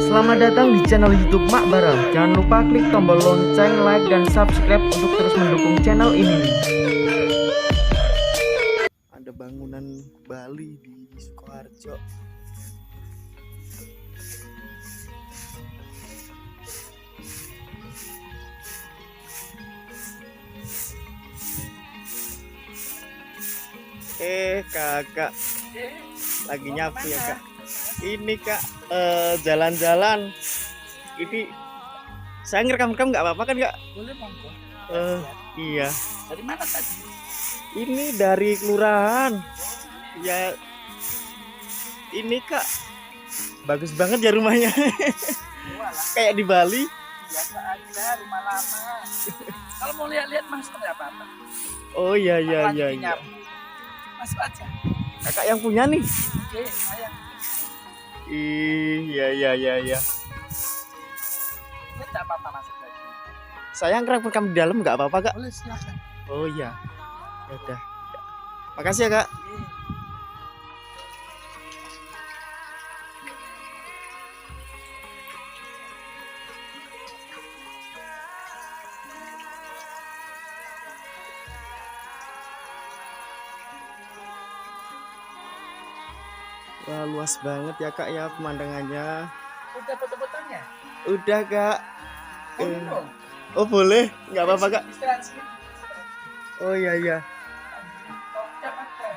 Selamat datang di channel YouTube Mak Bara. Jangan lupa klik tombol lonceng, like, dan subscribe untuk terus mendukung channel ini. Ada bangunan Bali di Sukoharjo. Kakak lagi nyapu ya kak. Ini kak jalan-jalan. Ini saya ngerekam-rekam nggak apa-apa kan kak? Boleh monggo. Iya. Dari mana tadi? Ini dari kelurahan. Ya. Ini kak bagus banget ya rumahnya. Kayak di Bali. Biasa aja rumah lama. Kalau mau lihat-lihat masuk nggak apa-apa. Oh iya iya Aku iya. lanjutin Iya. nyapu. Masuk aja. Kakak yang punya nih. Oke, saya. Iya iya iya iya. Lihat nggak apa-apa masuk lagi. Saya ngerekam di dalam nggak apa-apa kak? Boleh silakan. Oh iya. Ya udah. Makasih ya kak. Wah luas banget ya kak ya pemandangannya. Udah foto-fotonya? Udah kak. Oh, belum. Oh boleh? Nggak apa-apa kak? Istirahat sini. Oh iya iya. Kopi apa teh?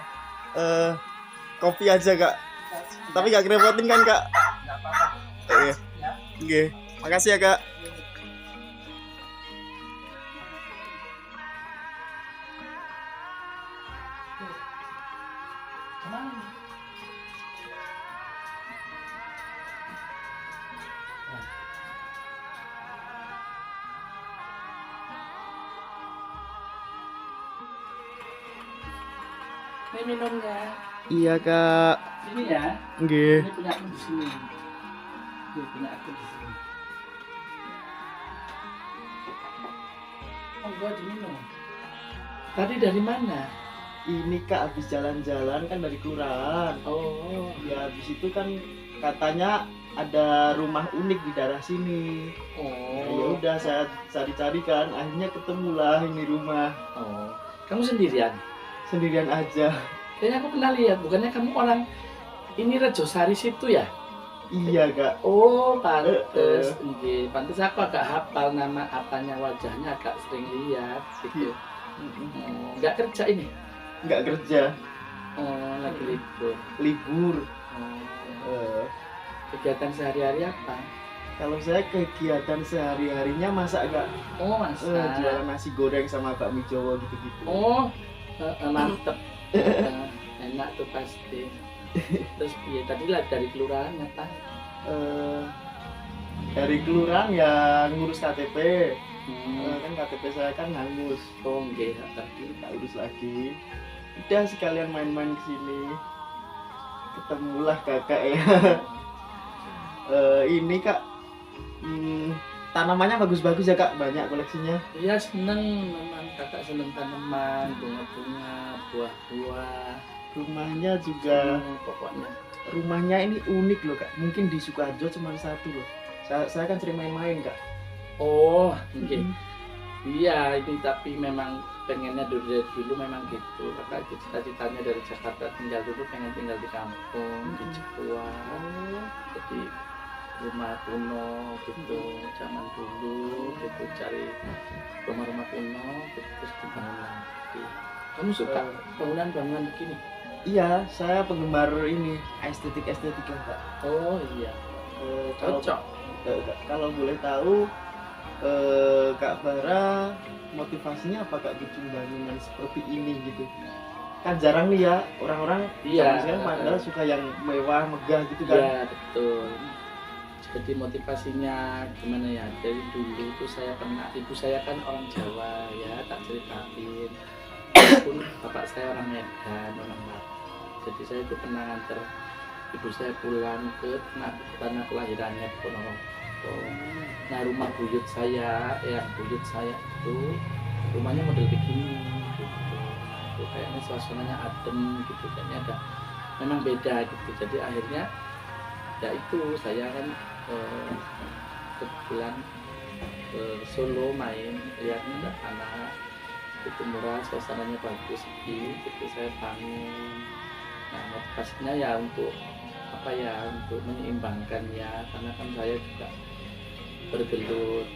Kopi aja kak. Istirahat sini. Tapi nggak kerepotin kan kak? Nggak apa-apa. Iya. Ya. Oke. Makasih ya kak. Kemana nih? Ini minumnya. Iya kak. Ini ya. Nggih. Ini punya aku di sini. Ini punya aku di sini. Monggo diminum. Tadi dari mana? Ini kak habis jalan-jalan kan dari kelurahan. Oh, Ya habis itu kan katanya ada rumah unik di daerah sini. Ya oh, udah saya cari-cari kan, akhirnya ketemulah ini rumah. oh. Kamu sendirian? Sendirian aja. Kayaknya aku pernah lihat. Bukannya kamu orang ini Rejosari situ ya? Iya kak. Oh, pantes. Nggih, pantes aku agak hafal nama apanya, wajahnya agak sering lihat gitu. Oh, nggak kerja ini? Nggak kerja, Oh, lagi libur. libur. Oh. Eh, Kegiatan sehari-hari apa? Kalau saya kegiatan sehari-harinya masak kak. Oh, masak. Jualan nasi goreng sama bakmi Jawa gitu-gitu. Oh, mantep. Enak tuh pasti. Terus ya tadi lah dari kelurahan apa? Eh, dari kelurahan ya ngurus KTP. Kan KTP saya kan hangus. Oh, nggih. Tadi tak urus lagi. Udah sekalian main-main ke sini. Ketemulah kakak ya. Ini kak, tanamannya bagus-bagus ya kak, banyak koleksinya. Iya, seneng memang kakak seneng tanaman, bunga-bunga, buah-buah. Rumahnya juga, Pokoknya. rumahnya ini unik loh kak. Mungkin di Sukoharjo cuma satu loh. Saya kan sering main-main kak. Oh, nggih. Iya, ini tapi memang pengennya dari dulu memang gitu. Kakak cita-citanya dari Jakarta tinggal dulu pengen tinggal di kampung, di Cepua. Jadi rumah kuno gitu, zaman dulu gitu, cari rumah-rumah kuno gitu, terus dibangun lagi. Kamu suka bangunan-bangunan begini? Iya, saya penggemar ini estetik lah kak. Oh iya, Kalau cocok. kalau boleh tahu, Kak Bara motivasinya apa kak bikin bangunan seperti ini gitu? Kan jarang nih ya orang-orang Iya. sekarang padahal suka yang mewah, megah gitu kan. Iya betul. Jadi motivasinya gimana ya? Dari dulu tuh saya pernah, ibu saya kan orang Jawa ya, tak ceritain. Pun bapak saya orang Medan, orang Batak. Jadi saya itu pernah nganter ibu saya pulang ke tanah kelahirannya di Ponorogo. Nah rumah buyut saya itu rumahnya model begini gitu. Tuh, kayaknya suasananya adem gitu, kayaknya ada memang beda gitu. Jadi akhirnya ya itu saya kan kebetulan Solo main lihat anak itu murah, suasananya bagus itu saya bangun. Nah motivasinya ya untuk apa ya, untuk menyeimbangkan ya, karena kan saya juga bergelut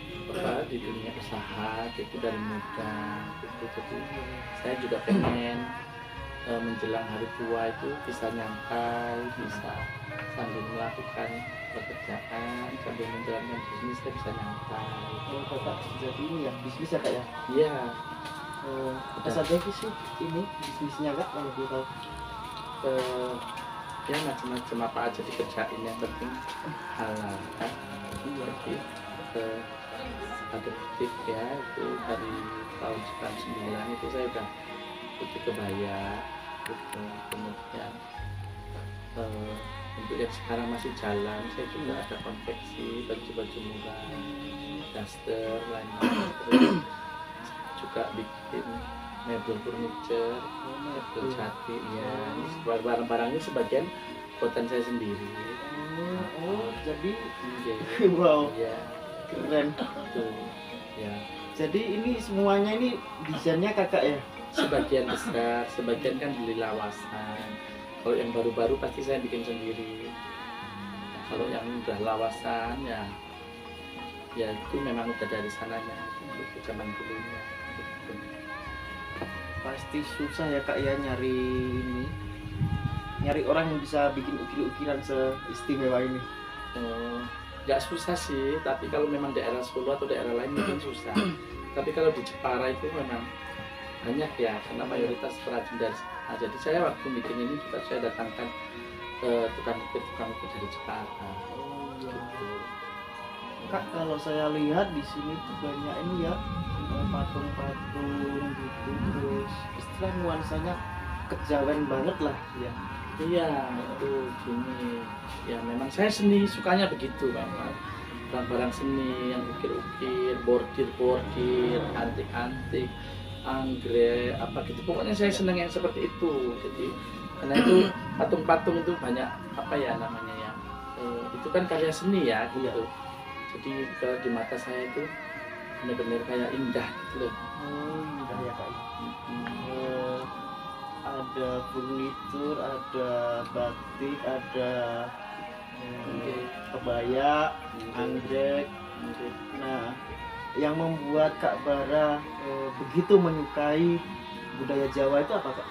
di dunia usaha gitu dari muda gitu. Jadi saya juga pengen menjelang hari tua itu bisa nyantai, bisa sambil melakukan pekerjaan, sambil menjalankan bisnis saya bisa nyantai. Bapak jadi ini ya bisnis ya kak ya? Iya. Apa saja sih ini bisnisnya kak kalau boleh tahu? Ya macam-macam apa aja dikerjain, yang penting halal kan. Jadi ada titik ya, itu dari tahun 99 itu saya udah putih kebaya gitu. Kemudian untuk yang sekarang masih jalan, saya juga ada konveksi baju-baju murah, daster, lain-lain. Terus juga bikin mebel furniture, mebel jati ya. Barang-barangnya sebagian buatan saya sendiri. Jadi Iya. wow Iya, keren. tuh. Ya, Jadi ini semuanya ini desainnya kakak ya? sebagian besar, sebagian kan beli lawasan. Kalau yang baru-baru pasti saya bikin sendiri. Nah, kalau yang udah lawasan ya itu memang udah dari sananya, itu zaman dulunya. Gitu. Pasti susah ya kak ya nyari orang yang bisa bikin ukir-ukiran seistimewa ini. Nggak susah sih, tapi kalau memang daerah Solo atau daerah lain mungkin susah. Tapi kalau di Jepara itu memang banyak ya, karena mayoritas perajin dari sana. Jadi saya waktu bikin ini juga saya datangkan tukang ukir dari Jepara. Gitu. Kak kalau saya lihat di sini tuh banyak ini ya patung-patung gitu, terus istilah nuansanya kejawen banget lah ya. Iya, itu gini. Ya memang saya seni, sukanya begitu memang. Barang-barang seni yang ukir-ukir, bordir-bordir, antik-antik, anggrek, apa gitu. Pokoknya saya senang yang seperti itu. Jadi karena itu patung-patung itu banyak apa ya namanya ya. Itu kan karya seni ya gitu. Jadi kalau di mata saya itu benar-benar kayak indah gitu loh. Indah ya kak. Ada furnitur, ada batik, ada kebaya, anggrek. Nah, yang membuat Kak Bara begitu menyukai budaya Jawa itu apa Kak?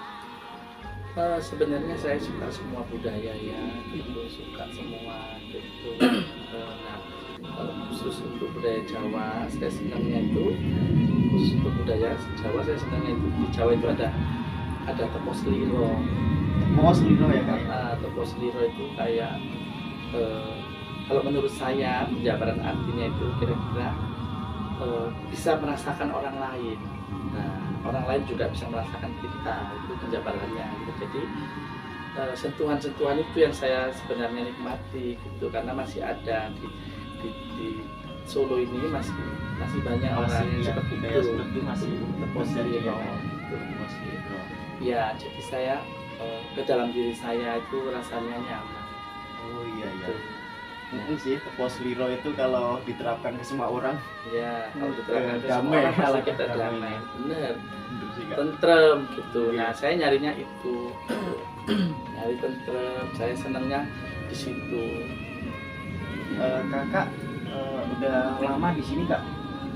Sebenarnya saya suka semua budaya ya, gitu, suka semua gitu. Nah, kalau khusus untuk budaya Jawa, saya senangnya itu khusus untuk budaya Jawa saya senangnya itu di Jawa itu ada tepos liro. Mos Lino ya Kak? Tepos liro itu kayak kalau menurut saya penjabaran artinya itu kira-kira bisa merasakan orang lain. Nah, orang lain juga bisa merasakan kita, itu penjabarannya gitu. Jadi sentuhan-sentuhan itu yang saya sebenarnya nikmati gitu, karena masih ada di Solo ini masih banyak orang yang seperti itu. Masih Tepos liro gitu. Ya, jadi saya ke dalam diri saya itu rasanya nyaman. Oh iya iya. Gitu. Mungkin sih tepos liro itu kalau diterapkan ke semua orang Ya, kalau diterapkan ke damai, semua orang pasti kalau kita damai. damai, bener, bener sih Kak. tentrem gitu. Iya. Nah, saya nyarinya itu, nyari tentrem. Saya senangnya di situ. Kakak udah lama di sini Kak?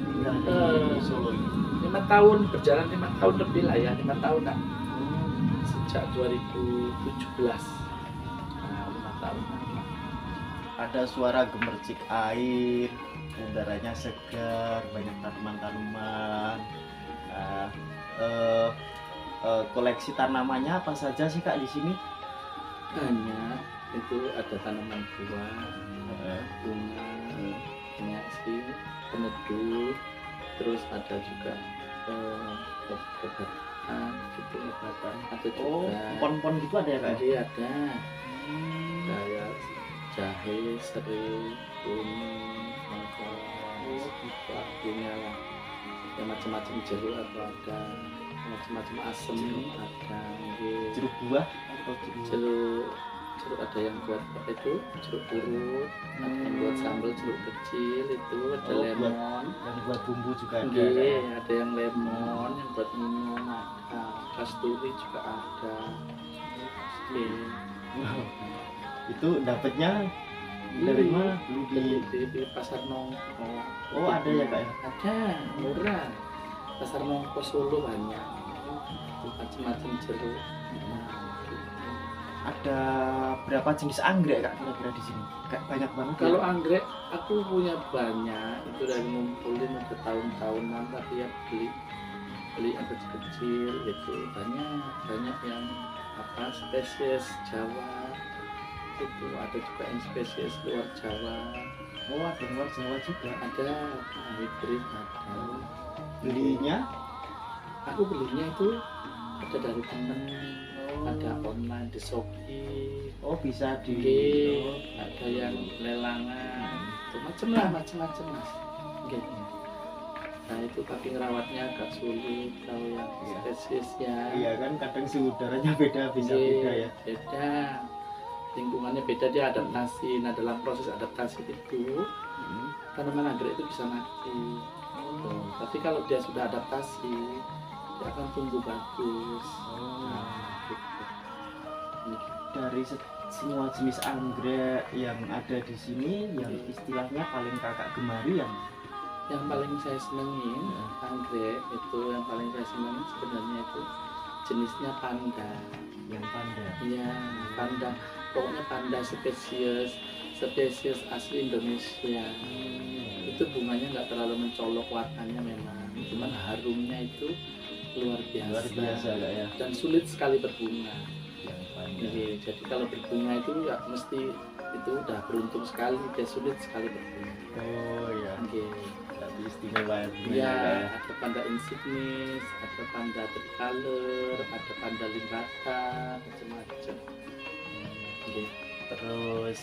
Tinggal di Solo ini. 5 tahun berjalan, 5 tahun lebih lah ya, 5 tahun lah. Sejak 2017. Nah, 5 tahun. Ada suara gemercik air, udaranya segar, banyak tanaman-tanaman. Nah, koleksi tanamannya apa saja sih Kak di sini? Banyak, itu ada tanaman buah, bunga, banyak sih, peneduh, terus ada juga obat-obatan gitu, obatan ada Oh, juga. pon-pon gitu ada ya Kak? Jadi ada kayak jahe, serai, kuning, lengkong, bunga lah, yang macam-macam jeruk atau ada macam-macam asem, ada Jeruk buah atau jeruk? jeruk jeruk ada yang buat apa itu jeruk purut, ada yang buat sambal jeruk kecil itu, ada Oh, lemon. yang buat bumbu juga ada. Nggih, ada yang lemon yang buat minum, ada kasturi juga ada. Oke. Itu dapatnya dari mana? Beli Di pasar Nongko. Oh, ada ya kak ya? Ada, murah. Pasar Nongko Solo banyak. Macam-macam jeruk. Ada berapa jenis anggrek kak kira-kira di sini? Kayak banyak banget. Kalau ya? anggrek aku punya banyak, itu dari ngumpulin udah tahun-tahunan, tapi ya beli yang kecil-kecil gitu. Banyak yang apa spesies Jawa itu, ada juga yang spesies luar Jawa, Oh, ada luar Jawa juga. ada hybrid ada. Belinya? Aku belinya itu ada dari temen, ada online di Shopee. Oh, bisa di. Oke, ada yang lelangan, itu macam-macam mas. Oke. Nah itu tapi ngerawatnya agak sulit kalau yang Iya. spesiesnya. Iya kan kadang suhu udaranya beda, bisa beda ya. Beda. Lingkungannya beda, dia adaptasi. Nah dalam proses adaptasi itu tanaman anggrek itu bisa mati. Tuh. Tapi kalau dia sudah adaptasi, dia akan tumbuh bagus. Nah, gitu. Dari semua jenis anggrek yang ada di sini, yang istilahnya paling kakak gemari Yang paling saya senengin anggrek itu, yang paling saya senengin sebenarnya itu jenisnya panda. yang panda. Iya, panda. Pokoknya panda spesies asli Indonesia. Itu bunganya nggak terlalu mencolok warnanya memang, cuman harumnya itu luar biasa. Luar biasa kak ya. Dan sulit sekali berbunga. Yang panda. Iya, jadi kalau berbunga itu ya mesti itu udah beruntung sekali, dia sulit sekali berbunga. Oh ya. Oke. Tapi istimewa ya. Iya, ada panda insignis, ada panda tricolor, ada panda limbata, macam-macam. Oke. Terus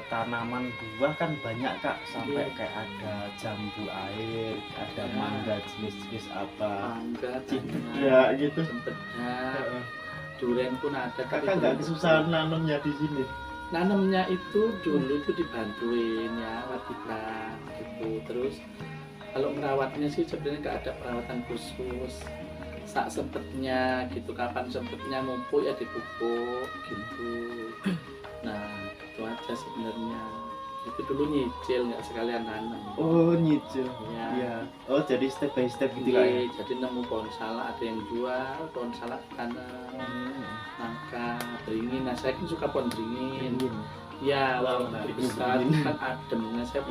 tanaman buah kan banyak kak, sampai Iya. kayak ada jambu air, ada Ya. mangga jenis-jenis apa, Mangga, cipeda gitu. cempedak, durian pun ada. tapi Kakak nggak belum kesusahan berbunga. nanamnya di sini. Nanamnya itu dulu tuh dibantuin ya Watika gitu. Terus kalau merawatnya sih sebenarnya nggak ada perawatan khusus. Sak sempetnya gitu, kapan sempetnya ngumpul ya dipupuk gitu. Nah itu aja sebenarnya. Itu dulu nyicil, nggak sekalian nanam. Oh nyicil. Ya. Iya. Oh jadi step by step gitu kak ya. Iya, jadi nemu pohon salak, ada yang jual pohon salak tanam, nangka, beringin. Nah saya kan suka pohon beringin. Ya, Wow, walaupun beringin. besar kan adem. Nah saya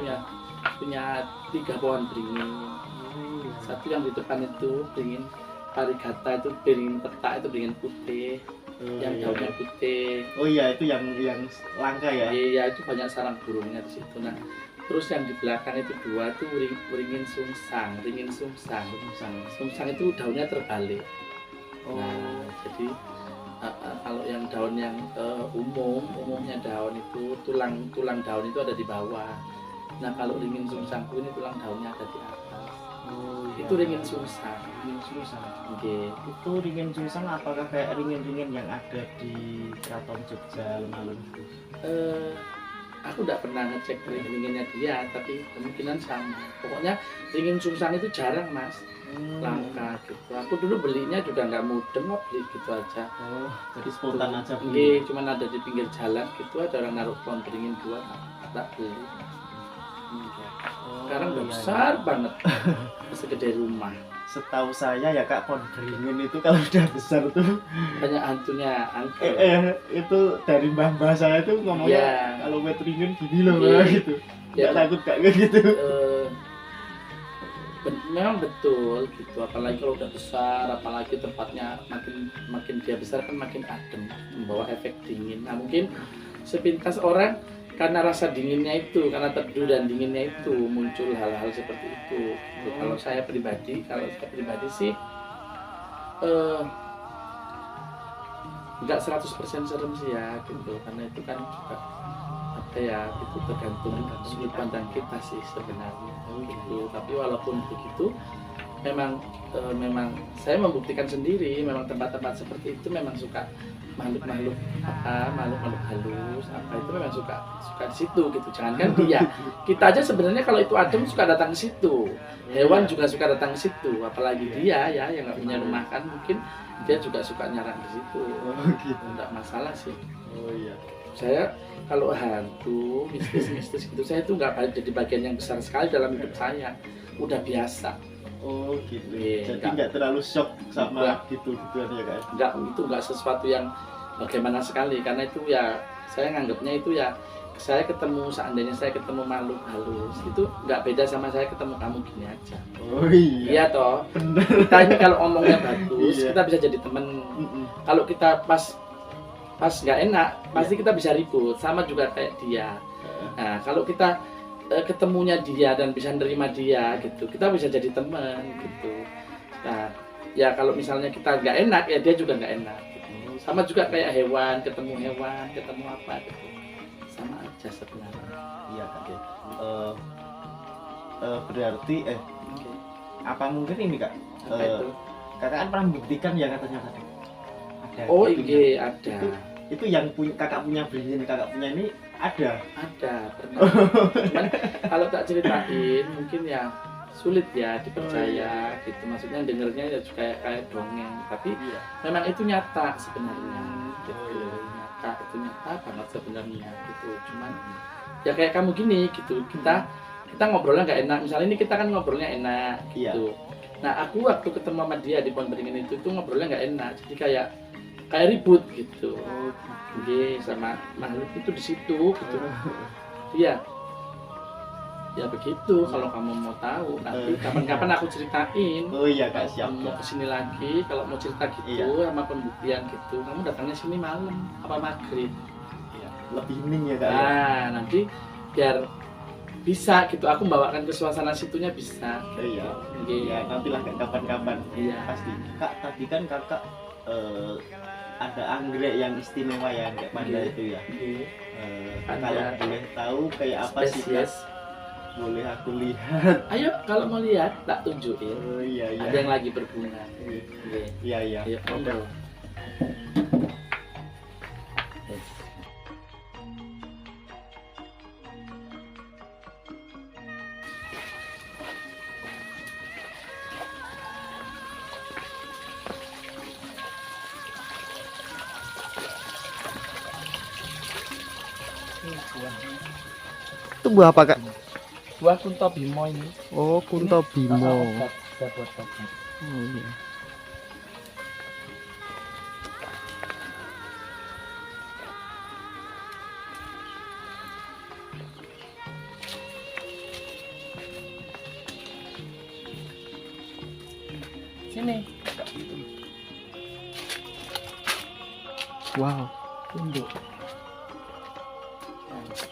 punya 3 pohon beringin. Satu yang di depan itu beringin varigata, itu beringin petak, itu beringin putih, yang daunnya putih. Oh iya itu yang langka ya. Iya, itu banyak sarang burungnya di situ. Nah, terus yang di belakang itu 2 itu ringin sungsang, Sungsang itu daunnya terbalik. Nah, jadi kalau yang daun yang umumnya daun itu tulang daun itu ada di bawah. Nah, kalau ringin sungsangku ini tulang daunnya ada di atas. Oh, iya. Itu ringin sungsang. Ringin sungsang. Oke. Itu ringin sungsang apakah kayak ringin-ringin yang ada di Keraton Jogja alun-alun itu? Aku nggak pernah ngecek ringinnya dia, tapi kemungkinan sama. Pokoknya ringin sungsang itu jarang mas, langka gitu. Aku dulu belinya juga nggak mudeng kok, beli gitu aja. Oh, jadi spontan aja Oke, beli. cuman ada di pinggir jalan gitu, ada orang naruh pohon beringin 2, tak beli. Oh, Sekarang udah iya, besar iya. banget, segede rumah. Setahu saya ya kak, pohon beringin itu kalau udah besar tuh Banyak hantunya, angker. itu dari mbah-mbah saya tuh ngomongnya Iya. kalau wet ringin gini loh Iya. gitu. Ya, Nggak takut kak kayak gitu. memang betul gitu, apalagi kalau udah besar, apalagi tempatnya makin dia besar kan makin adem, membawa efek dingin. Nah mungkin sepintas orang karena rasa dinginnya itu, karena teduh dan dinginnya itu muncul hal-hal seperti itu. Gitu. Kalau saya pribadi sih nggak 100% serem sih ya gitu, karena itu kan juga apa ya, itu tergantung sudut pandang kita sih sebenarnya gitu. Tapi walaupun begitu memang saya membuktikan sendiri, memang tempat-tempat seperti itu memang suka makhluk-makhluk makhluk-makhluk halus apa itu memang suka di situ gitu. Jangankan dia, kita aja sebenarnya kalau itu adem suka datang ke situ. Hewan juga suka datang ke situ, apalagi dia ya yang nggak punya rumah kan mungkin dia juga suka nyarang di situ. Gitu. Nggak masalah sih. Oh iya. Saya kalau hantu mistis gitu saya itu nggak jadi bagian yang besar sekali dalam hidup saya. Udah biasa. Oh gitu. Iya, Jadi nggak terlalu shock sama gitu-gituan ya kan? Nggak sesuatu yang bagaimana sekali, karena itu ya saya nganggapnya itu ya saya ketemu, seandainya saya ketemu makhluk halus itu nggak beda sama saya ketemu kamu gini aja. Oh iya. Iya toh. Kita ini kalau omongnya bagus Iya. kita bisa jadi temen. Mm-mm. Kalau kita pas nggak enak pasti kita bisa ribut, sama juga kayak dia. Nah kalau kita ketemunya dia dan bisa nerima dia gitu, kita bisa jadi teman gitu. Nah ya kalau misalnya kita nggak enak ya dia juga nggak enak gitu. Sama juga kayak hewan ketemu apa gitu, sama aja sebenarnya. Iya kak. Berarti Oke. apa mungkin ini kak? Apa itu? Kakak kan pernah membuktikan ya katanya tadi. Ada. Oh itunya. iya ada. Itu yang kakak punya beliin, kakak punya ini ada. Pernah. Cuman kalau tak ceritain mungkin ya sulit ya dipercaya gitu. Maksudnya dengernya ya juga kayak dongeng, tapi Iya. memang itu nyata sebenarnya gitu. Itu nyata banget sebenarnya gitu. Cuman ya kayak kamu gini gitu, kita ngobrolnya nggak enak. Misalnya ini kita kan ngobrolnya enak gitu. Nah aku waktu ketemu sama dia di Pohon Beringin itu ngobrolnya nggak enak, jadi kayak ribut gitu. Oke, sama makhluk itu di situ gitu. Iya. Ya begitu, kalau kamu mau tahu nanti kapan-kapan aku ceritain. Oh iya kak, siap. Kamu mau kesini lagi, kalau mau cerita gitu sama pembuktian gitu, kamu datangnya sini malam apa maghrib. Iya. Lebih hening ya kak. Nah nanti biar bisa gitu, aku membawakan ke suasana situnya bisa. Iya. Oke. Iya, nantilah kak kapan-kapan. Iya. Pasti. Kak, tadi kan kakak ada anggrek yang istimewa ya kayak panda itu ya. Panda. Kalau boleh tahu kayak apa sih kak? Spesies. Boleh aku lihat. Ayo kalau mau lihat tak tunjukin. Oh iya iya. Ada yang lagi berbunga. Oke. Iya iya. Ayo, monggo. Yes. Itu buah apa kak? Buah kunto bimo ini. Oh, kunto bimo. Obat buat obat. Oh, iya. Sini. Wow. Tunduk.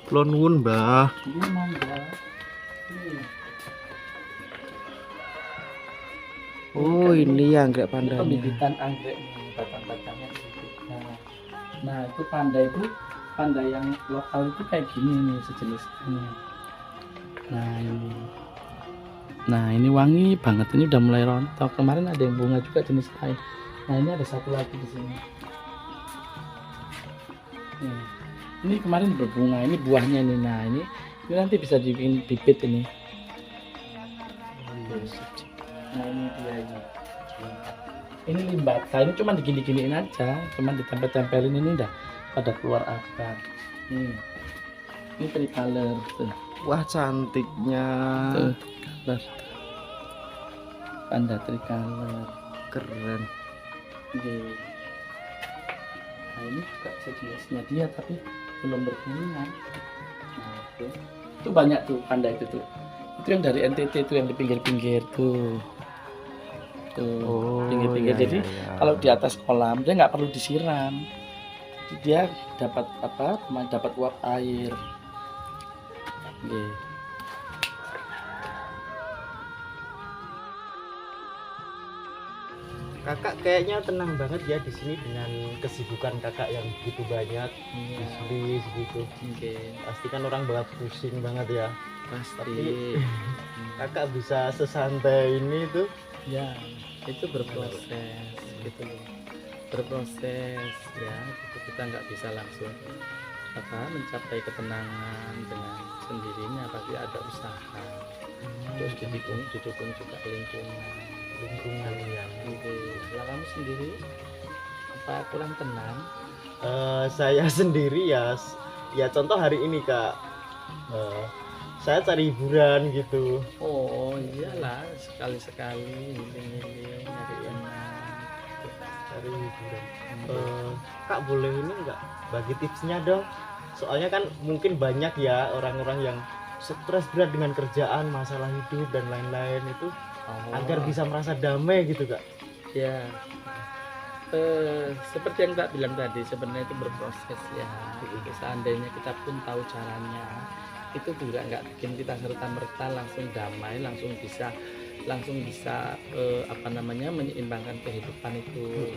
Kula nuwun, Mbah. Ini mangga. Ini. Oh, ini anggrek Ini pandanya. pembibitan anggrek nih, batang-batangnya sedikit. Nah, itu panda yang lokal itu kayak gini nih sejenis ini. Nah ini wangi banget, ini udah mulai rontok. Kemarin ada yang bunga juga jenis lain. Nah ini ada satu lagi di sini. Nih, ini kemarin berbunga, ini buahnya nih. Nah ini nanti bisa dibikin bibit ini. Nah ini dia ini. Ini limbata, ini cuma digini-giniin aja, cuma ditempel-tempelin, ini udah pada keluar akar. Ini tricolor tuh. Wah, cantiknya. Tuh, tricolor. Panda tricolor. Keren. Oke. Nah ini juga sejenisnya dia tapi belum berbunga. Nah itu banyak tuh panda itu tuh. Itu yang dari NTT tuh yang di pinggir-pinggir tuh. Tuh, pinggir-pinggir. iya, Jadi iya, iya. kalau di atas kolam dia nggak perlu disiram. Jadi dia dapat apa? Dapat uap air. Oke. Kakak kayaknya tenang banget ya di sini dengan kesibukan kakak yang begitu banyak, bisnis gitu. Oke. Pasti kan orang bakal pusing banget ya. Pasti. Kakak bisa sesantai ini tuh. Ya, itu berproses gitu. berproses ya, gitu. Kita nggak bisa langsung mencapai ketenangan dengan sendirinya, pasti ada usaha. Terus didukung juga lingkungan ya. gitu. Kalau kamu sendiri apa kurang tenang? Saya sendiri ya contoh hari ini Kak, saya cari hiburan gitu. Oh iyalah, sekali-sekali healing-healing nyari enak. Cari hiburan. Kak boleh ini nggak bagi tipsnya dong? Soalnya kan mungkin banyak ya orang-orang yang stres berat dengan kerjaan, masalah hidup dan lain-lain itu, agar bisa merasa damai gitu Kak. Ya, seperti yang tak bilang tadi, sebenarnya itu berproses ya. Gitu. Seandainya kita pun tahu caranya, itu juga nggak bikin kita serta-merta langsung damai, langsung bisa menyeimbangkan kehidupan itu.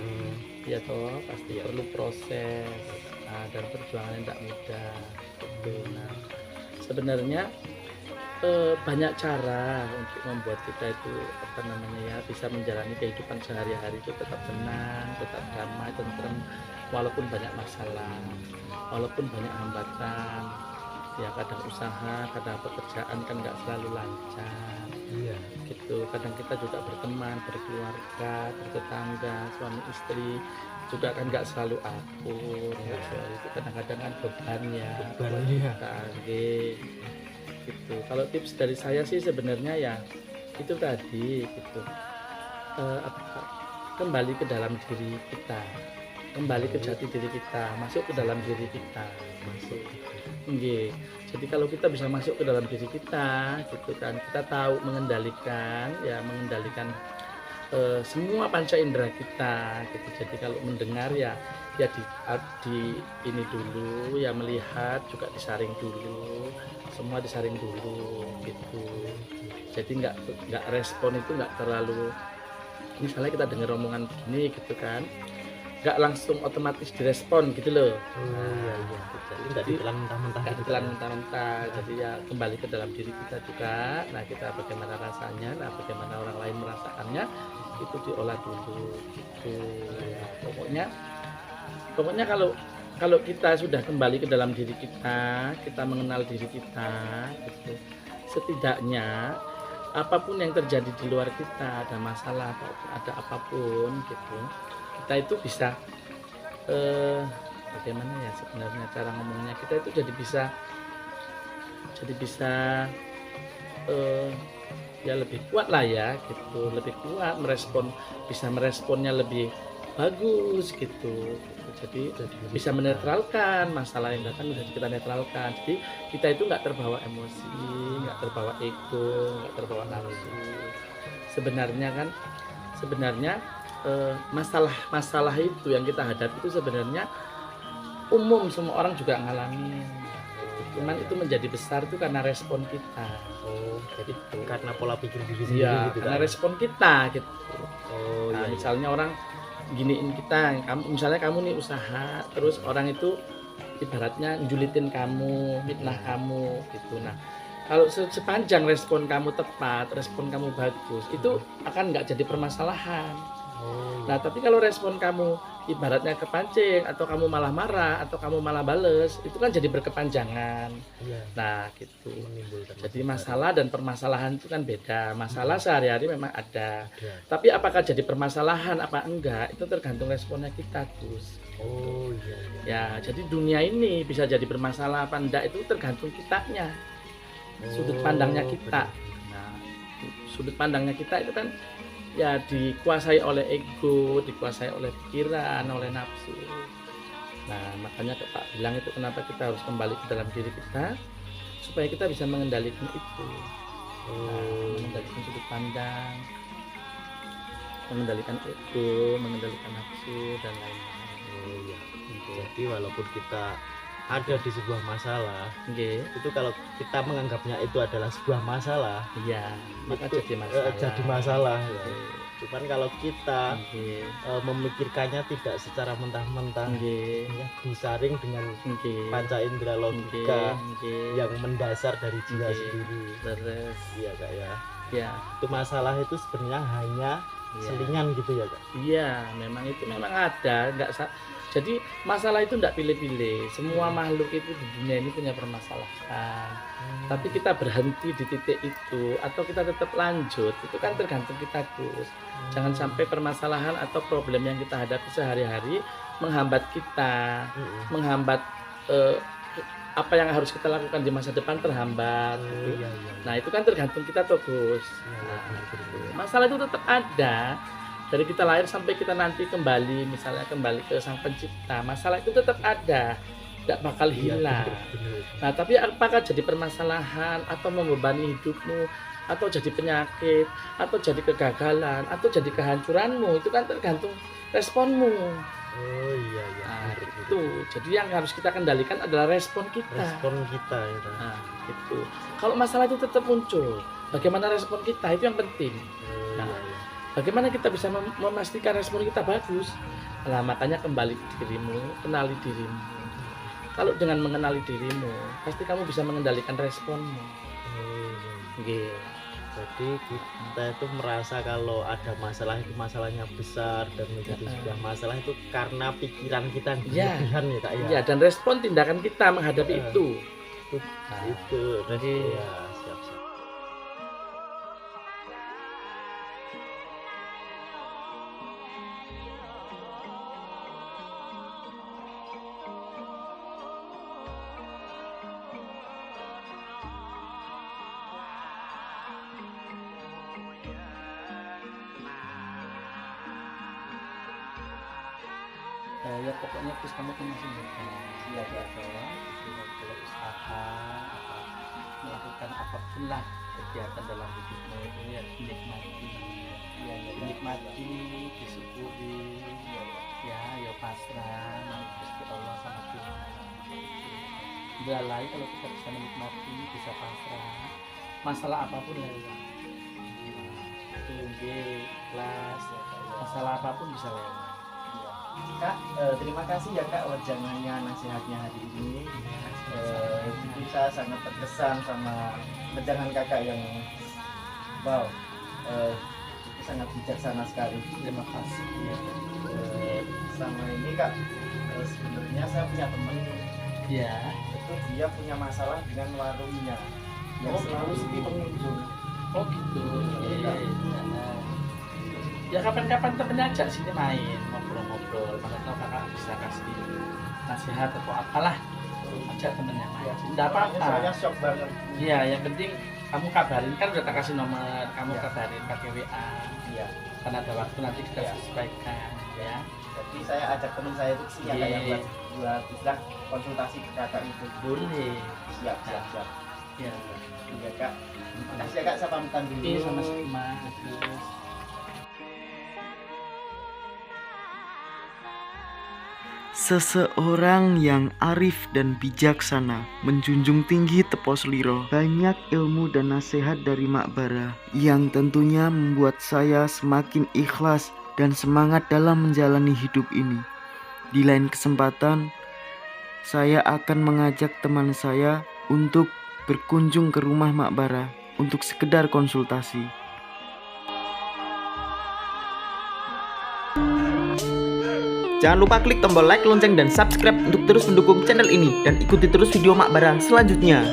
Ya toh pasti perlu proses, dan perjuangan yang tidak mudah gitu. Nah sebenarnya banyak cara untuk membuat kita itu bisa menjalani kehidupan sehari-hari itu tetap tenang, tetap damai, tentrem, walaupun banyak masalah, walaupun banyak hambatan. Ya kadang usaha, kadang pekerjaan kan nggak selalu lancar. Iya. Gitu. Kadang kita juga berteman, berkeluarga, bertetangga, suami istri juga kan nggak selalu akur. Nggak selalu itu kadang-kadang kan bebannya. Gitu. Kalau tips dari saya sih sebenarnya ya itu tadi gitu. Kembali ke dalam diri kita, kembali ke jati diri kita, masuk ke dalam diri kita, masuk. Nggih. Jadi kalau kita bisa masuk ke dalam diri kita, gitu kan, kita tahu mengendalikan semua panca indera kita, gitu. Jadi kalau mendengar ya di ini dulu, ya melihat juga disaring dulu, semua disaring dulu, gitu. Jadi nggak respon itu nggak terlalu, misalnya kita dengar omongan begini, gitu kan, nggak langsung otomatis direspon gitu loh. Iya. Jadi nggak ditelan mentah-mentah. Nggak ditelan mentah-mentah. Jadi ya kembali ke dalam diri kita juga. Nah kita bagaimana rasanya, nah bagaimana orang lain merasakannya, itu diolah dulu. Gitu. Ya, pokoknya kalau kita sudah kembali ke dalam diri kita, kita mengenal diri kita, gitu. Setidaknya apapun yang terjadi di luar kita, ada masalah atau ada apapun, gitu, kita itu bisa bagaimana ya sebenarnya cara ngomongnya, kita itu jadi bisa ya lebih kuat lah ya gitu, lebih kuat bisa meresponnya lebih bagus gitu. Jadi bisa menetralkan masalah yang datang, bisa kita netralkan. Jadi kita itu nggak terbawa emosi, nggak terbawa ego, nggak terbawa nafsu. Sebenarnya masalah itu yang kita hadapi itu sebenarnya umum, semua orang juga ngalamin. Cuman itu menjadi besar itu karena respon kita. Jadi karena pola pikir diri sendiri gitu. Karena respon kita gitu. Iya. Misalnya orang giniin kita, misalnya kamu nih usaha, terus orang itu ibaratnya julitin kamu, fitnah kamu gitu. Nah, kalau sepanjang respon kamu tepat, respon kamu bagus, itu akan nggak jadi permasalahan. Nah, tapi kalau respon kamu ibaratnya kepancing, atau kamu malah marah, atau kamu malah bales, itu kan jadi berkepanjangan. Nah, gitu. Jadi masalah dan permasalahan itu kan beda. Masalah sehari-hari memang ada. Tapi apakah jadi permasalahan apa enggak, itu tergantung responnya kita, Gus. Ya, jadi dunia ini bisa jadi bermasalah apa enggak itu tergantung kitanya. Sudut pandangnya kita. Nah, sudut pandangnya kita itu kan ya dikuasai oleh ego, dikuasai oleh pikiran, oleh nafsu. Nah, makanya Pak bilang itu kenapa kita harus kembali ke dalam diri kita supaya kita bisa mengendalikan itu. Mengendalikan sudut pandang, mengendalikan ego, mengendalikan nafsu dan lain-lain. Jadi walaupun kita ada di sebuah masalah, itu kalau kita menganggapnya itu adalah sebuah masalah, maka jadi masalah. Cuman kalau kita memikirkannya tidak secara mentah-mentah, disaring dengan panca indera logika yang mendasar dari jiwa sendiri. Iya Kak ya. Itu masalah itu sebenarnya hanya selingan gitu ya Kak? Iya, memang itu memang ada, jadi masalah itu enggak pilih-pilih. Semua makhluk itu di dunia ini punya permasalahan. Tapi kita berhenti di titik itu atau kita tetap lanjut, itu kan tergantung kita, Gus. Jangan sampai permasalahan atau problem yang kita hadapi sehari-hari menghambat kita, menghambat apa yang harus kita lakukan di masa depan terhambat. Gitu. Nah, itu kan tergantung kita tuh, Gus. Masalah itu tetap ada. Dari kita lahir sampai kita nanti kembali, misalnya kembali ke Sang Pencipta, masalah itu tetap ada, tidak bakal hilang. Nah, tapi apakah jadi permasalahan atau membebani hidupmu, atau jadi penyakit, atau jadi kegagalan, atau jadi kehancuranmu, itu kan tergantung responmu. Oh iya. Nah, itu. Jadi yang harus kita kendalikan adalah respon kita. Respon kita ya. Nah, itu. Kalau masalah itu tetap muncul, bagaimana respon kita itu yang penting. Nah, bagaimana kita bisa memastikan respon kita bagus? Nah, makanya kembali ke dirimu, kenali dirimu. Kalau dengan mengenali dirimu, pasti kamu bisa mengendalikan responmu. Gitu. Jadi kita itu merasa kalau ada masalah itu masalahnya besar dan menjadi sebuah masalah itu karena pikiran kita yang berlebihan ya Kak ya. Iya, dan respon tindakan kita menghadapi itu. Itu. Jadi ya, siap. Ya pokoknya terus kamu tuh masih muda, ya kalau usaha atau melakukan apapun lah kegiatan dalam hidupmu itu ya dinikmati, disyukuri, ya pasrah sama Gusti Allah sama Tuhan. Belai kalau kita bisa menikmati, bisa pasrah, masalah apapun lewat. Tinggi, kelas, masalah apapun bisa lewat. Kak, terima kasih ya Kak wajangannya, nasihatnya hari ini. Saya sangat terkesan sama wejangan Kakak yang wow, itu sangat bijaksana sekali. Terima kasih. Sama ini Kak, sebenarnya saya punya teman Ya, itu dia punya masalah dengan warungnya yang selalu sepi pengunjung. oh gitu. Ya kapan-kapan temennya ajak sini main, ngobrol-ngobrol. Mana tahu kakak bisa kasih nasihat atau apalah. Ajak temennya main. Tidak apa-apa. Soalnya shock banget. Iya, yang penting kamu kabarin, kan udah tak kasih nomor, kamu Ya. kabarin pakai WA. Iya. Karena ada waktu nanti kita sesuaikan, ya. Jadi saya ajak teman saya itu sih yang kayak buat bisa konsultasi ke Kakak itu. Boleh. Siap. Ya. Iya Kak. Makasih ya Kak, saya pamitan dulu. Iya, sama-sama. Seseorang yang arif dan bijaksana, menjunjung tinggi tepos liro, banyak ilmu dan nasihat dari Mak Bara yang tentunya membuat saya semakin ikhlas dan semangat dalam menjalani hidup ini. Di lain kesempatan, saya akan mengajak teman saya untuk berkunjung ke rumah Mak Bara untuk sekedar konsultasi. Jangan lupa klik tombol like, lonceng, dan subscribe untuk terus mendukung channel ini dan ikuti terus video Mak Bara selanjutnya.